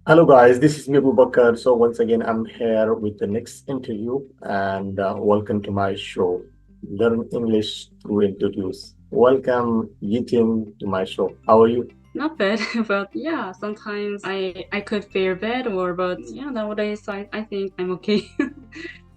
Hello guys, this is Mibu Bakar. So once again, I'm here with the next interview and welcome to my show, Learn English Through Introduce. Welcome, Yitin, to my show. How are you? Not bad, but yeah, sometimes I could feel bad but yeah, nowadays I think I'm okay.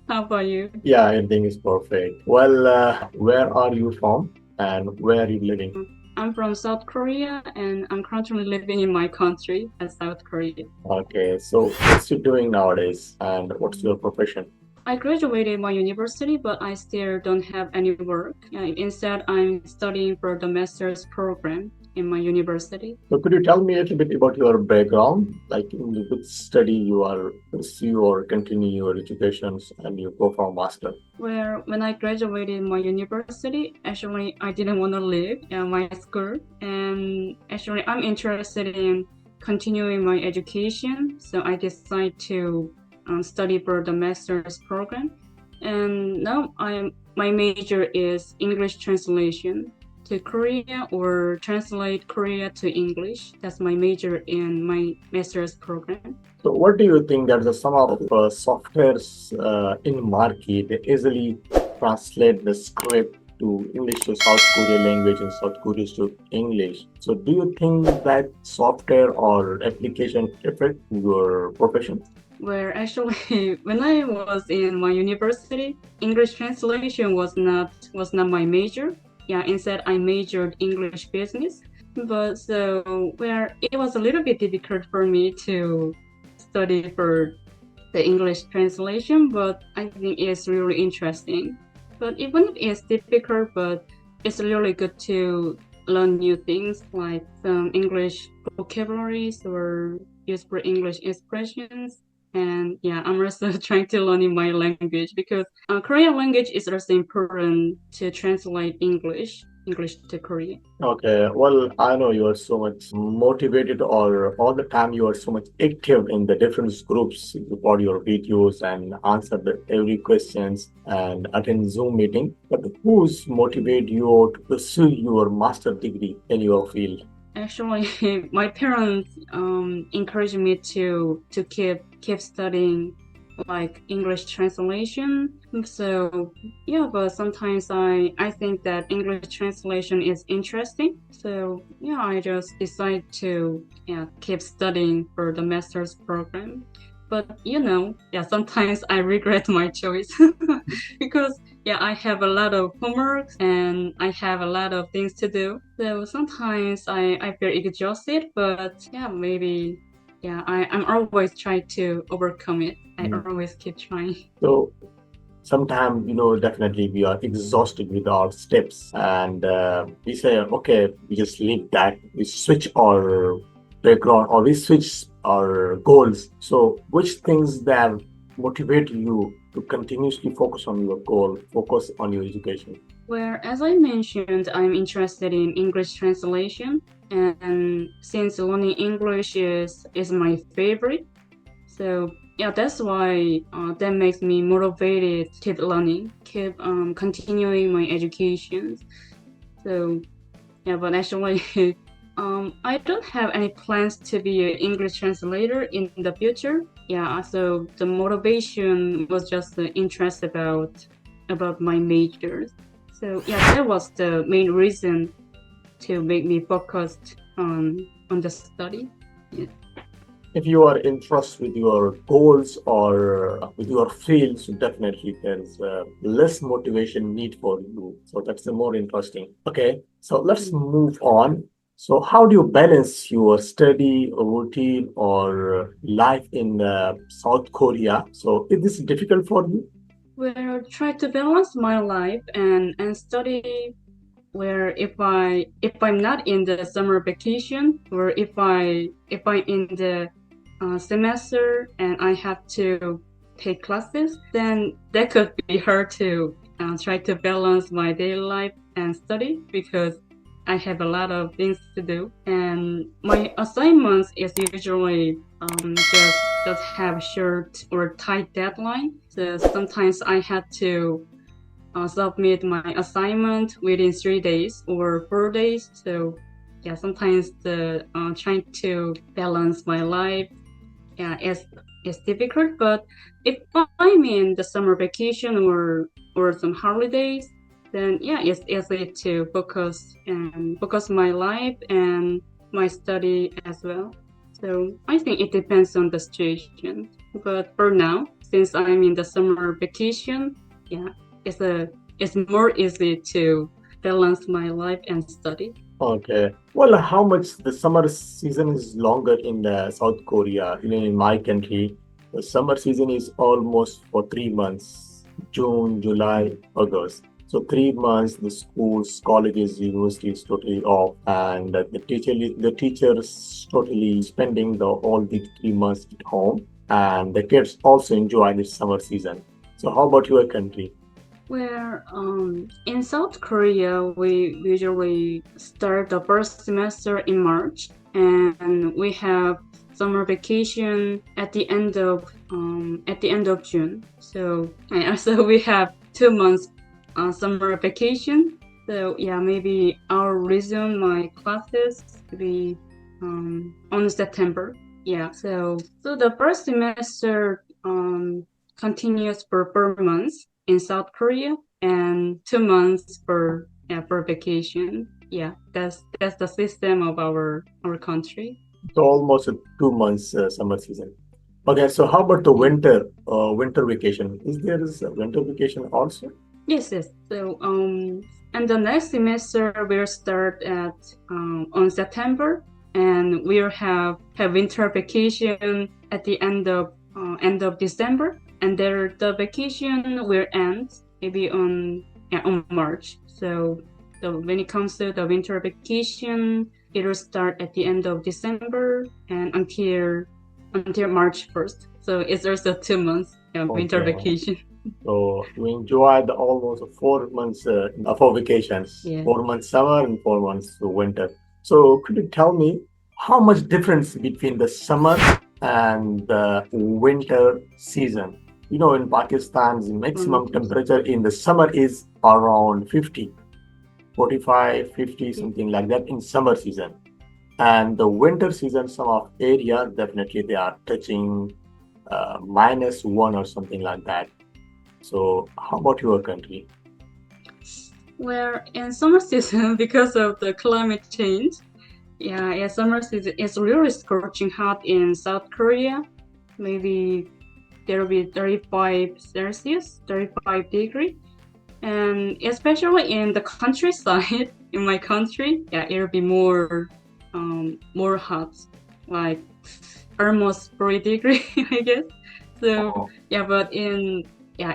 How about you? Yeah, everything is perfect. Well, where are you from and where are you living? I'm from South Korea and I'm currently living in my country as South Korea. Okay, so what's you doing nowadays and what's your profession? I graduated my university, but I still don't have any work. Instead, I'm studying for the master's program in my university. So could you tell me a little bit about your background, like in which study you are pursue or continue your educations and you go for a master? Where when I graduated my university, actually I didn't want to leave my school, and actually I'm interested in continuing my education, so I decided to study for the master's program, and now my major is English translation to Korea or translate Korea to English. That's my major in my master's program. So what do you think that the some of softwares in market they easily translate the script to English to South Korean language and South Korean to English? So do you think that software or application affect your profession? Where actually when I was in my university, English translation was not my major. Yeah, instead I majored English business. But so where it was a little bit difficult for me to study for the English translation, but I think it's really interesting. But even if it's difficult, but it's really good to learn new things like some English vocabularies or useful English expressions. And yeah, I'm also trying to learn in my language because Korean language is also important to translate English to Korean. Okay, well, I know you are so much motivated, or all the time you are so much active in the different groups. You record your videos and answer every questions and attend Zoom meeting. But who's motivate you to pursue your master degree in your field? Actually, my parents encouraged me to keep studying like English translation. So yeah, but sometimes I think that English translation is interesting. So yeah, I just decide to yeah keep studying for the master's program. But yeah, sometimes I regret my choice because yeah, I have a lot of homework and I have a lot of things to do. So sometimes I feel exhausted, but yeah, maybe yeah, I'm always trying to overcome it. I Mm. always keep trying. So sometimes, definitely we are exhausted with our steps and we say, okay, we just leave that. We switch our background or we switch our goals. So which things that motivate you to continuously focus on your goal, focus on your education? Where, as I mentioned, I'm interested in English translation, and since learning English is my favorite, so yeah, that's why that makes me motivated to keep learning, keep continuing my education. So yeah, but actually, I don't have any plans to be an English translator in the future. Yeah, so the motivation was just the interest about my majors. So yeah, that was the main reason to make me focused on the study. Yeah. If you are interested with your goals or with your field, so definitely there's less motivation need for you. So that's the more interesting. Okay, so let's move on. So how do you balance your study routine or life in South Korea? So is this difficult for you? Where try to balance my life and study where if I'm not in the summer vacation or if I'm in the semester and I have to take classes, then that could be hard to try to balance my daily life and study because I have a lot of things to do, and my assignments is usually just have short or tight deadline. So sometimes I had to submit my assignment within 3 days or 4 days. So yeah, sometimes the trying to balance my life yeah, it's difficult. But if I'm in the summer vacation or some holidays, then yeah, it's easy to focus my life and my study as well. So I think it depends on the situation. But for now, since I'm in the summer vacation, yeah, it's a it's more easy to balance my life and study. Okay. Well, how much the summer season is longer in South Korea? Even in my country, the summer season is almost for 3 months, June, July, August. So 3 months, the schools, colleges, universities totally off, and the teachers totally spending the all the 3 months at home, and the kids also enjoy the summer season. So how about your country? Where in South Korea, we usually start the first semester in March, and we have summer vacation at the end of June. So and also we have 2 months summer vacation. So yeah, maybe I'll resume my classes to be on September. Yeah. So the first semester continues for 4 months in South Korea and 2 months for vacation. Yeah, that's the system of our country. So almost a 2 months summer season. Okay, so how about the winter vacation? Is there is a winter vacation also? Yes, yes. So and the next semester will start at on September, and we'll have winter vacation at the end of December, and there the vacation will end maybe on yeah, on March. So when it comes to the winter vacation, it will start at the end of December and until March 1st. So it's also 2 months winter Okay. vacation. So we enjoy the almost 4 months for vacations, Yeah. 4 months summer and 4 months winter. So could you tell me how much difference between the summer and the winter season? You know, in Pakistan, the maximum temperature in the summer is around 50, 45, 50, something like that in summer season. And the winter season, some of areas definitely they are touching -1 or something like that. So how about your country? Where in summer season, because of the climate change, yeah, summer season is really scorching hot in South Korea. Maybe there will be 35 Celsius, 35 degree. And especially in the countryside, in my country, yeah, it'll be more hot, like almost 40 degree, I guess. So Oh, yeah, but in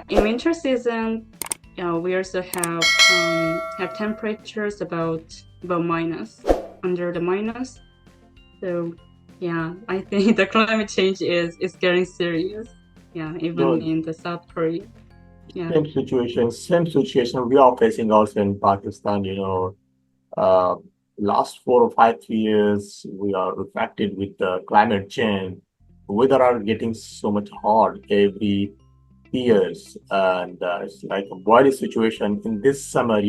winter season, yeah, we also have temperatures about minus under the minus. So yeah, I think the climate change is getting serious. Yeah, even no, in the South Korea. Yeah. same situation we are facing also in Pakistan, uh, last 4 or 5 years we are affected with the climate change. Weather are getting so much hot every years, and it's like a body situation in this summer,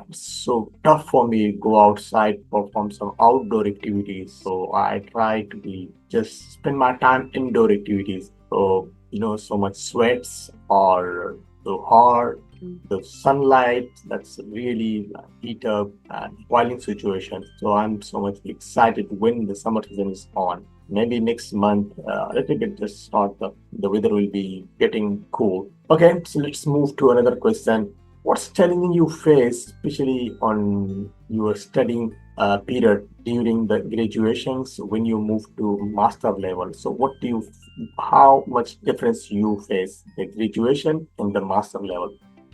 it's so tough for me to go outside, perform some outdoor activities. So I try to be just spend my time indoor activities. So so much sweats or so hard, the sunlight that's really heat up and boiling situation. So I'm so much excited when the summer season is on. Maybe next month, a little bit just start the weather will be getting cool. Okay, so let's move to another question. What's challenging you face, especially on your studying period during the graduations when you move to master level? So, how much difference you face the graduation and the master level?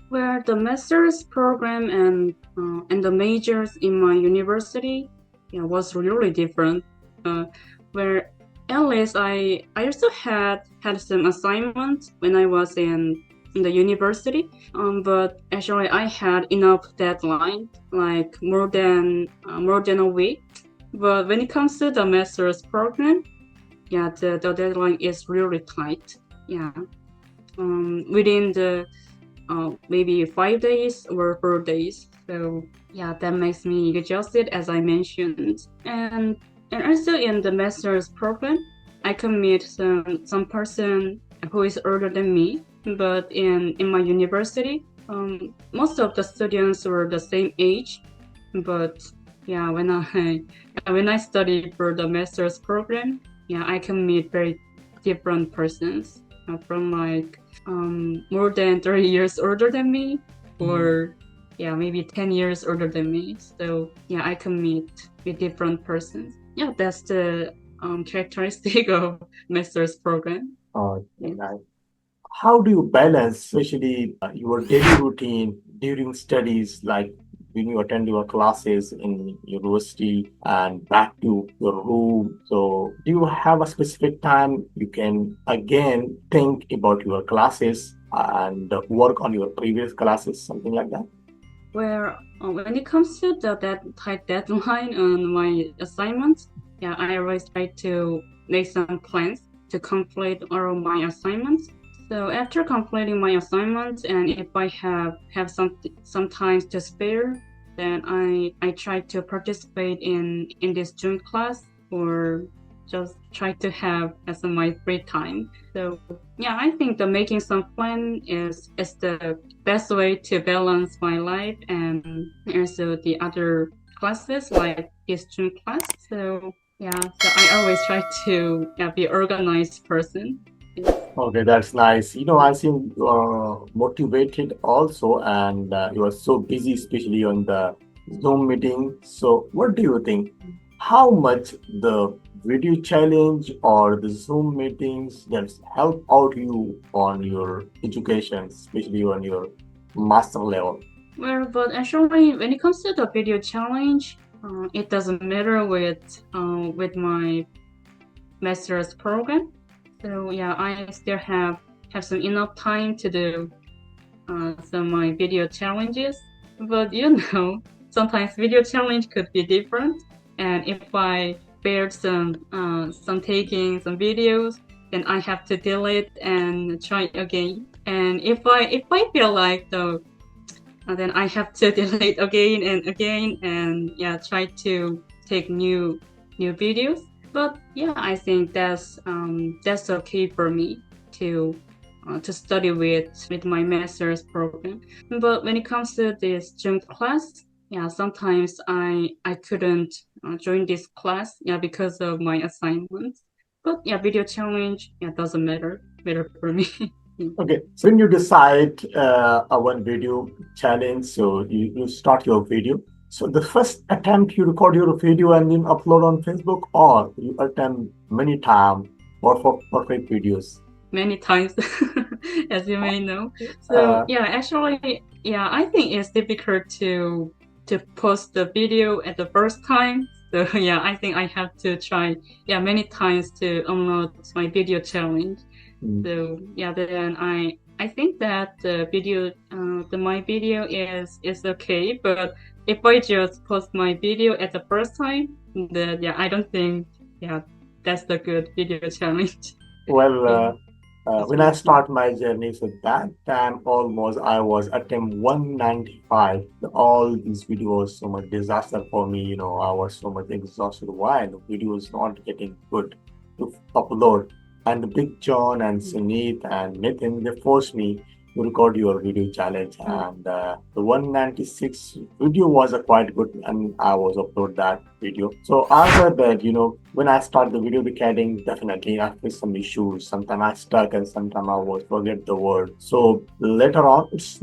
Where the master's program and the majors in my university, yeah, was really different. Where at least I also had some assignments when I was in the university. But actually I had enough deadline, like more than a week. But when it comes to the master's program, yeah, the deadline is really tight. Yeah, within the maybe 5 days or 4 days. So yeah, that makes me exhausted, as I mentioned. And also in the master's program, I could meet some person who is older than me, but in my university, most of the students were the same age. But yeah, when I studied for the master's program, yeah, I can meet very different persons from like more than 30 years older than me, or yeah, maybe 10 years older than me. So yeah, I can meet with different persons. Yeah, that's the characteristic of master's program. Oh, Yeah. nice. How do you balance, especially your daily routine during studies, like when you attend your classes in university and back to your room? So, do you have a specific time you can again think about your classes and work on your previous classes, something like that? Where when it comes to that tight deadline on my assignments, yeah, I always try to make some plans to complete all of my assignments. So after completing my assignments, and if I have some time to spare, then I try to participate in this Zoom class, or just try to have as my free time. So yeah, I think the making some plan is the best way to balance my life and also the other classes like this June class. So yeah, so I always try to, yeah, be organized person. Yes. Okay, that's nice. I think you are motivated also, and you are so busy, especially on the Zoom meeting. So, what do you think? How much the video challenge or the Zoom meetings that help out you on your education, especially on your master level? Well, but actually, when it comes to the video challenge, it doesn't matter with my master's program. So yeah, I still have some enough time to do some my video challenges. But sometimes video challenge could be different. And if I failed some taking some videos, then I have to delete and try again. And if I feel like though, then I have to delete again and again, and yeah, try to take new videos. But yeah, I think that's okay for me to study with my master's program. But when it comes to this gym class, yeah, sometimes I couldn't join this class, yeah, because of my assignments. But yeah, video challenge, yeah, doesn't matter for me. Okay, so when you decide a one video challenge, so you start your video. So the first attempt you record your video and then upload on Facebook, or you attempt many times for perfect videos. Many times, as you may know. So Uh, yeah, actually, yeah, I think it's difficult to post the video at the first time. So yeah, I think I have to try, yeah, many times to upload my video challenge. mm, So yeah, then I think that my video is okay, but if I just post my video at the first time, then yeah, I don't think, yeah, that's the good video challenge. well, Yeah, that's when I for me. start my journey, so that time almost I was attempt 195. All these videos so much disaster for me. I was so much exhausted. Why the video is not getting good to upload? And the Big John and Sunit and Nathan, they forced me to record your video challenge. Mm. And the 196 video was a quite good, and I was upload that video. So after that, when I start the video recording, definitely I face some issues. Sometimes I stuck and sometimes I was forget the word. So later on, it's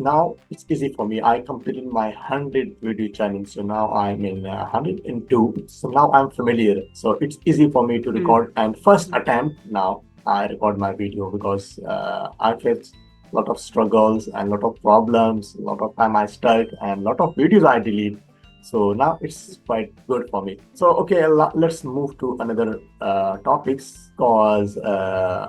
easy for me. I completed my 100 video challenge. So now I'm in 102. So now I'm familiar. So it's easy for me to Mm. record. And first attempt now I record my video because I faced a lot of struggles and a lot of problems, a lot of time I stuck and a lot of videos I delete. So now it's quite good for me. So okay, let's move to another topics because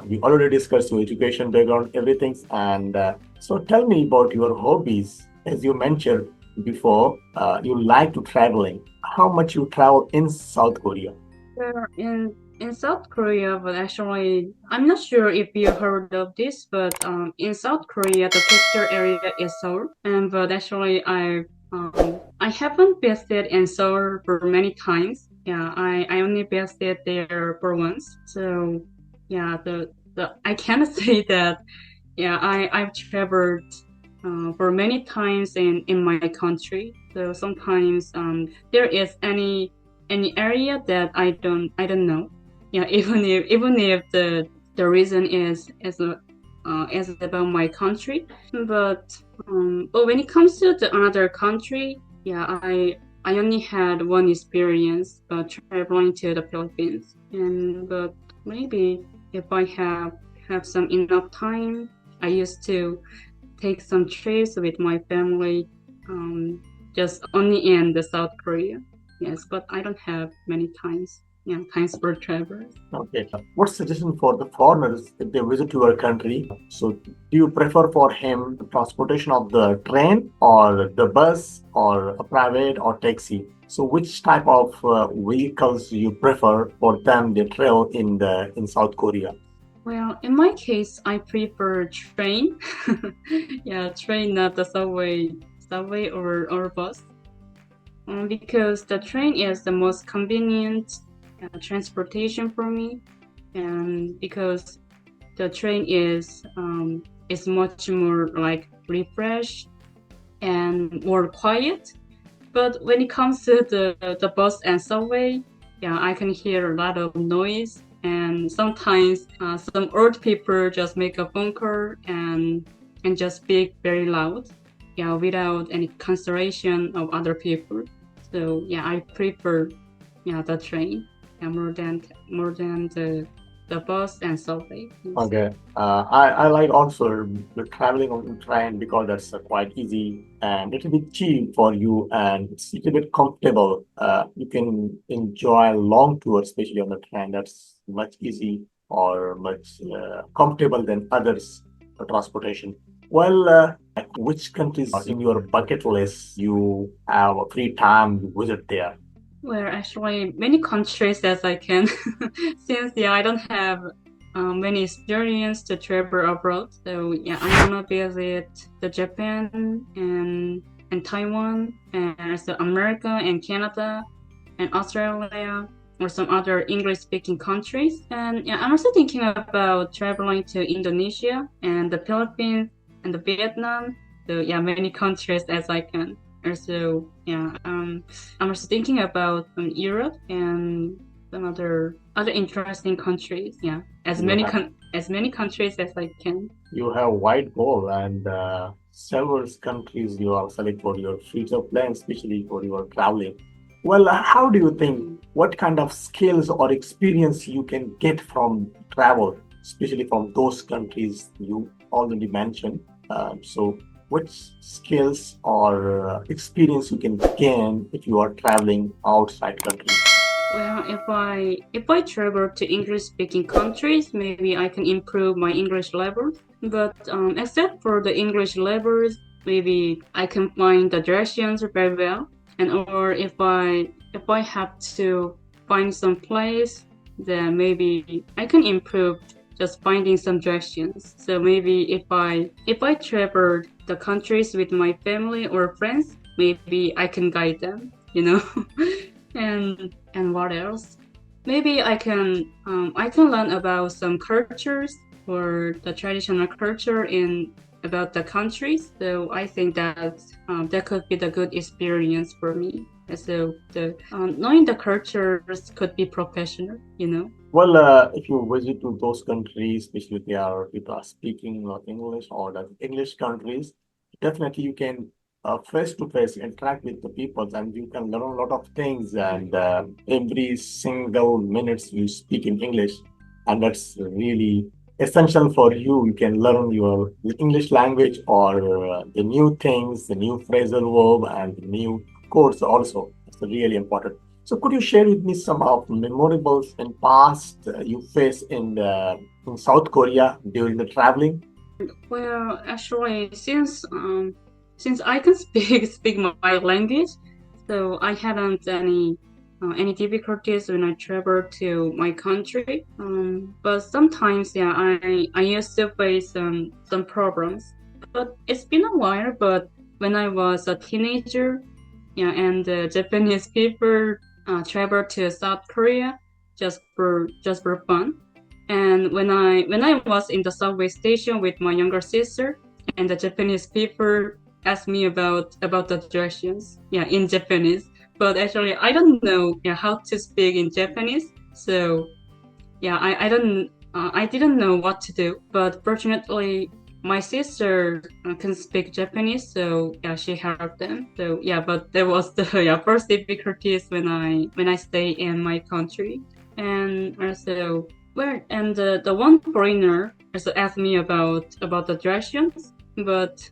we already discussed your education background, everything. And so tell me about your hobbies. As you mentioned before, you like to traveling. How much you travel in South Korea? Well, in South Korea, but actually, I'm not sure if you heard of this, but in South Korea, the capital area is Seoul, and but actually, I haven't visited in Seoul for many times. Yeah, I only visited there for once. So yeah, the I cannot say that. Yeah, I've traveled for many times in my country. So sometimes there is any area that I don't know. Yeah, even if the reason is about my country, but when it comes to the another country, yeah, I only had one experience traveling to the Philippines, and but maybe if I have some enough time, I used to take some trips with my family, just only in the South Korea. Yes, but I don't have many times. Yeah, times for travel. Okay. What suggestion for the foreigners if they visit your country? So, do you prefer for him the transportation of the train or the bus or a private or taxi? So, which type of vehicles do you prefer for them they travel in South Korea? Well, in my case, I prefer train. Yeah, train, not the subway or bus. Because the train is the most convenient transportation for me, and because the train is much more like refreshed and more quiet. But when it comes to the bus and subway, yeah, I can hear a lot of noise, and sometimes some old people just make a phone call and just speak very loud, yeah, without any consideration of other people. So yeah, I prefer the train, yeah, more than the bus and subway. Yes. Okay. I like also the traveling on train because that's quite easy and little bit cheap for you and it's a little bit comfortable. You can enjoy a long tour, especially on the train. That's much easy or much comfortable than others transportation. Well, which countries in your bucket list you have a free time to visit there? Well, actually, many countries as I can, since yeah, I don't have many experience to travel abroad. So yeah, I wanna visit the Japan and Taiwan and also America and Canada and Australia or some other English-speaking countries. And yeah, I'm also thinking about traveling to Indonesia and the Philippines and the Vietnam. So yeah, many countries as I can. Also, yeah, I'm also thinking about Europe and some other interesting countries. Yeah, You have as many countries as I can. you have wide goal and several countries you are select for your future plans, especially for your traveling. Well, how do you think what kind of skills or experience you can get from travel, especially from those countries you already mentioned? So, which skills or experience you can gain if you are traveling outside country? Well, if I travel to English-speaking countries, maybe I can improve my English level. But except for the English levels, maybe I can find the directions very well. And or if I have to find some place, then maybe I can improve just finding some directions. So maybe if I travel the countries with my family or friends, maybe I can guide them, you know. And what else? Maybe I can learn about some cultures or the traditional culture in about the countries. So I think that could be the good experience for me. And so the knowing the cultures could be professional, you know. Well, if you visit to those countries, especially if they are people are speaking not English or the English countries, definitely you can face to face interact with the people and you can learn a lot of things. And every single minutes you speak in English, and that's really essential for you. You can learn your English language or the new things, the new phrasal verb, and the new codes also. It's really important. So could you share with me some of memorables and past you face in South Korea during the traveling? Well, actually, since I can speak my language, so I hadn't any difficulties when I travel to my country. But sometimes, yeah, I used to face some problems. But it's been a while. But when I was a teenager, yeah, and the Japanese people travel to South Korea just for fun. And when I was in the subway station with my younger sister, and the Japanese people asked me about the directions, yeah, in Japanese. But actually, I don't know, yeah, how to speak in Japanese. So yeah, I didn't know what to do. But fortunately, my sister can speak Japanese, so yeah, she helped them. So yeah, but there was the yeah first difficulties when I stay in my country, and also the one foreigner also asked me about the directions, but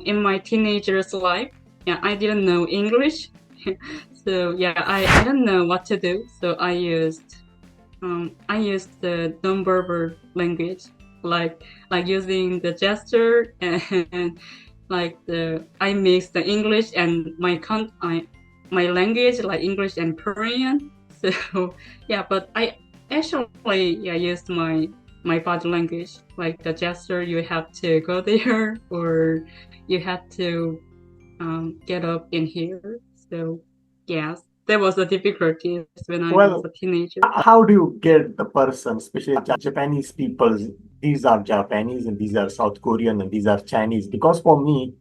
in my teenager's life, yeah, I didn't know English, so yeah, I don't know what to do. So I used the nonverbal language, like using the gesture and like I mix the English and my language like English and Korean. So yeah, but I actually yeah used my body language like the gesture you have to go there or you have to get up in here. So yes, there was a difficulty when I was Well, a teenager. how do you get the person, especially Japanese people? These are Japanese and these are South Korean and these are Chinese. Because for me,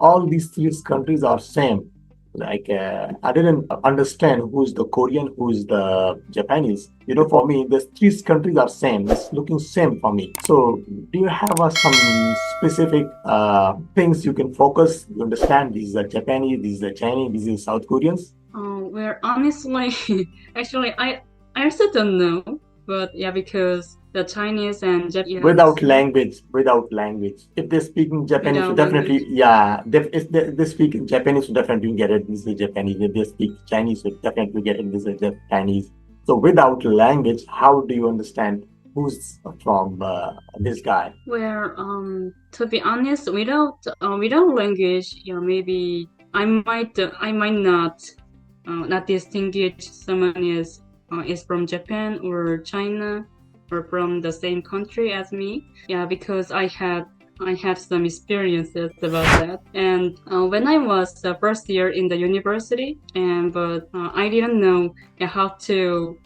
all these three countries are same. Like I didn't understand who's the Korean, who's the Japanese. For me, the three countries are same. It's looking same for me. So, do you have some specific things you can focus? You understand these are Japanese, these are Chinese, these are South Koreans. Well, honestly, actually, I also don't know, but yeah, because the Chinese and Without Japanese language, without language. If they speak in Japanese, so without language. definitely, yeah. If they speak in Japanese, so definitely you get it. This is Japanese. If they speak Chinese, so definitely you get it. This is Japanese. So without language, how do you understand who's from this guy? Where to be honest, without language, yeah, maybe I might not distinguish someone is from Japan or China or from the same country as me. Yeah, because I had some experiences about that. And when I was the first year in the university, and but I didn't know how to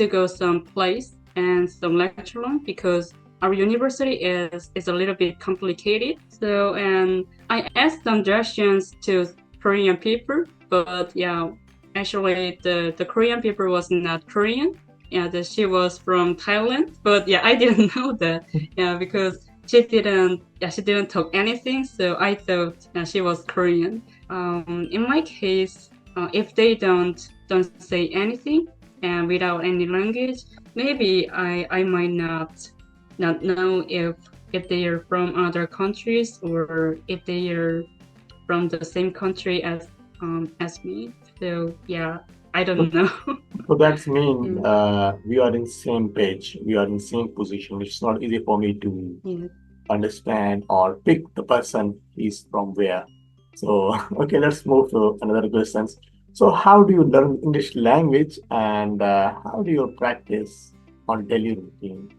go some place and some lecture room because our university is a little bit complicated. So and I asked some directions to Korean people, but yeah, actually the Korean people was not Korean. Yeah, she was from Thailand, but yeah, I didn't know that. Yeah, because she didn't talk anything, so I thought she was Korean. In my case, if they don't say anything and without any language, maybe I might not know if they are from other countries or if they are from the same country as me. So yeah, I don't know. So that's mean Mm, we are in same page. We are in same position. It's not easy for me to yeah. understand or pick the person is from where. So, okay, let's move to another questions. So, how do you learn English language and how do you practice on daily routine?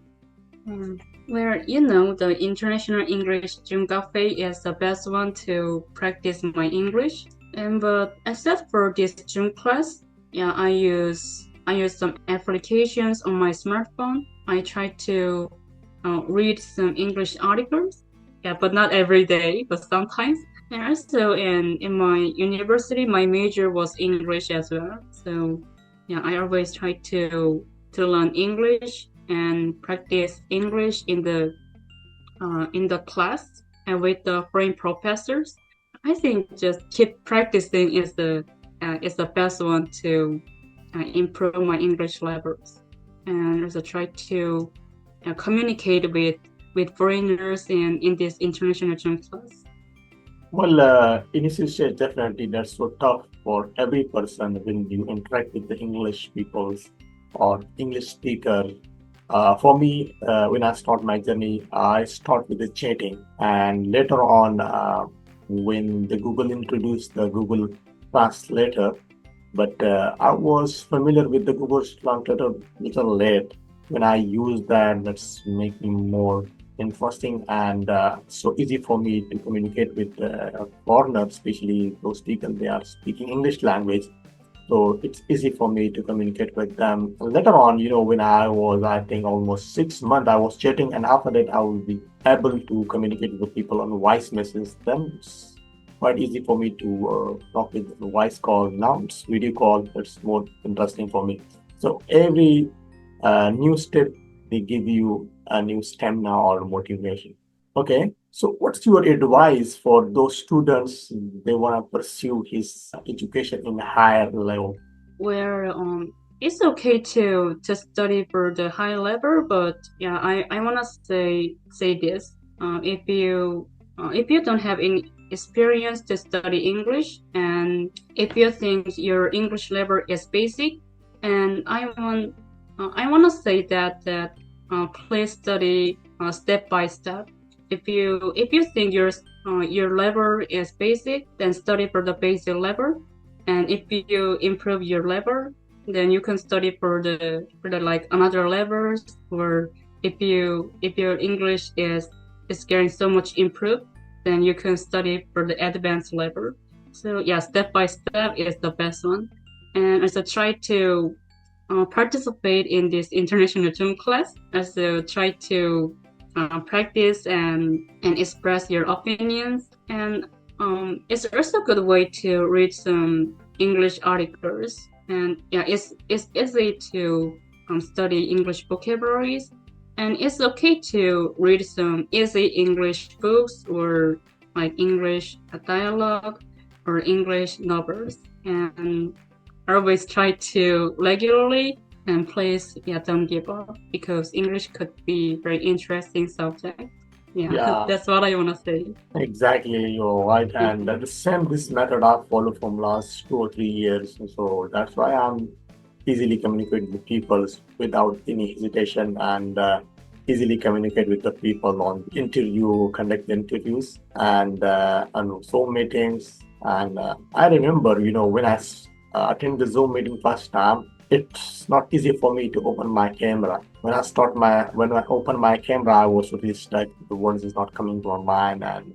Where the International English Gym Cafe is the best one to practice my English. And but except for this Gym class, yeah, I use some applications on my smartphone. I try to read some English articles. Yeah, but not every day, but sometimes. And also in my university, my major was English as well. So yeah, I always try to learn English and practice English in the class and with the foreign professors. I think just keep practicing is the best one to improve my English levels, and also try to communicate with foreigners in this international gym class. Well, initial stage definitely that's so tough for every person when you interact with the English peoples or English speaker. For me, when I start my journey, I start with the chatting, and later on, when the Google introduced the Google Translator, but I was familiar with the Google Translator little late. When I use that, that's make me more interesting and so easy for me to communicate with foreigners, especially those people they are speaking English language. So it's easy for me to communicate with them. Later on, when I was, I think, almost 6 months, I was chatting, and after that, I will be able to communicate with people on voice messages. Then it's quite easy for me to talk with voice call. Now it's video call. It's more interesting for me. So every new step, they give you a new stamina or motivation. Okay, so what's your advice for those students they want to pursue his education in a higher level? Where it's okay to study for the high level, but yeah, I wanna say this. If you don't have any experience to study English, and if you think your English level is basic, and I wanna say that please study step by step. If you think your level is basic, then study for the basic level, and if you improve your level, then you can study for the like another levels. Or if your English is getting so much improved, then you can study for the advanced level. So yeah, step by step is the best one. And also try to participate in this international Zoom class. Also try to practice and express your opinions. And it's also a good way to read some English articles. And yeah, it's easy to study English vocabularies. And it's okay to read some easy English books, or like English dialogue or English novels. And always try to regularly, and please, yeah, don't give up, because English could be very interesting subject. Yeah, Yeah, that's what I want to say. exactly. You're right. And Mhm. the same this method I've followed from last 2 or 3 years. So that's why I'm easily communicate with people without any hesitation, and easily communicate with the people on interview, conduct interviews, and Zoom meetings. And I remember, when I attend the Zoom meeting first time, it's not easy for me to open my camera. When I open my camera, I was totally stuck. The words is not coming to my mind, and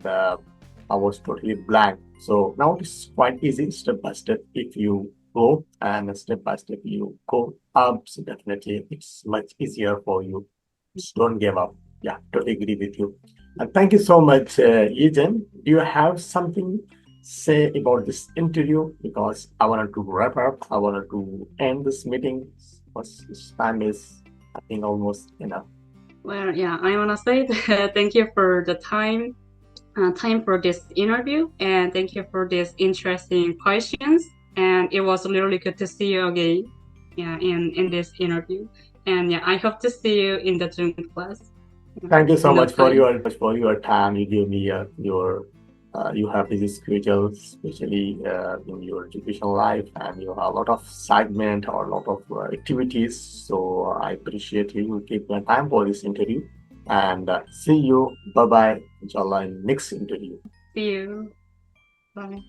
I was totally blank. So now it's quite easy, step by step. If you go and step by step you go up, so definitely it's much easier for you. Just don't give up. Yeah, totally agree with you. And thank you so much, Eugene. Do you have something say about this interview? Because I wanted to wrap up. I wanted to end this meeting. Because this time is, I think, almost enough. Well, yeah, I want to say that thank you for the time for this interview, and thank you for these interesting questions. And it was really good to see you again, yeah, in this interview. And yeah, I hope to see you in the Zoom class, Thank you so in no much for time. your time. You give me your you have busy schedule, especially in your educational life, and you have a lot of segment or a lot of activities. So I appreciate you take your time for this interview, and see you. Bye bye. Inshallah, in next interview. See you. Bye.